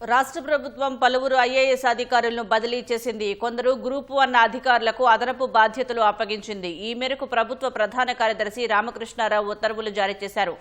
రాష్ట్ర ప్రభుత్వం పలువురు ఐఏఎస్ అధికారులను బదిలీ చేసింది. కొందరు గ్రూప్ 1 అధికారులకు అదనపు బాధ్యతలు అప్పగించింది. ఈ మేరకు ప్రభుత్వ ప్రధాన కార్యదర్శి రామకృష్ణారావు ఉత్తర్వులు జారీ చేశారు.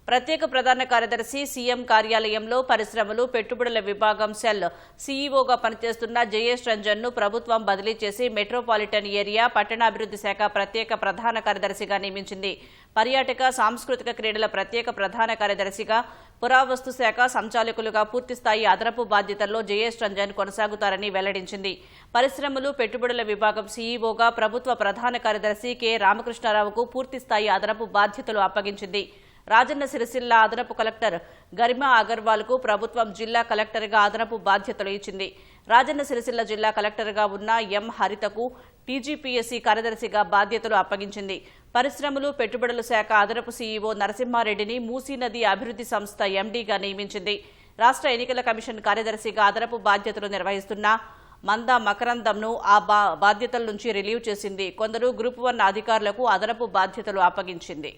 ప్రత్యేక ప్రధాన కార్యదర్శి సీఎం కార్యాలయంలో పరిశ్రమలు, పెట్టుబడుల విభాగం సెల్ సీఈఓగా పనిచేస్తున్న జయేష్ రంజన్ను ప్రభుత్వం బదిలీ చేసి మెట్రోపాలిటన్ ఏరియా పట్టణాభివృద్ధి శాఖ ప్రత్యేక ప్రధాన కార్యదర్శిగా నియమించింది. పర్యాటక, సాంస్కృతిక క్రీడల ప్రత్యేక ప్రధాన కార్యదర్శిగా, పురావస్తు శాఖ సంచాలకులుగా పూర్తిస్థాయి అదనపు బాధ్యతల్లో జయేష్ రంజన్ కొనసాగుతారని వెల్లడించింది. పరిశ్రమలు, పెట్టుబడుల విభాగం సీఈఓగా ప్రభుత్వ ప్రధాన కార్యదర్శి కె రామకృష్ణారావుకు పూర్తిస్థాయి అదనపు బాధ్యతలు అప్పగించింది. రాజన్న సిరిసిల్ల అదనపు కలెక్టర్ గరిమా అగర్వాల్కు ప్రభుత్వం జిల్లా కలెక్టర్గా అదనపు బాధ్యతలు ఇచ్చింది. రాజన్న సిరిసిల్ల జిల్లా కలెక్టర్గా ఉన్న ఎం హరితకు టీజీపీఎస్సీ కార్యదర్శిగా బాధ్యతలు అప్పగించింది. పరిశ్రమలు, పెట్టుబడుల శాఖ అదనపు సీఈఓ నరసింహారెడ్డిని మూసీ నది అభివృద్ధి సంస్థ ఎండీగా నియమించింది. రాష్ట్ర ఎన్నికల కమిషన్ కార్యదర్శిగా అదనపు బాధ్యతలు నిర్వహిస్తున్న మందా మకరందంను ఆ బాధ్యతల నుంచి రిలీవ్ చేసింది. కొందరు గ్రూప్ 1 అధికారులకు అదనపు బాధ్యతలు అప్పగించింది.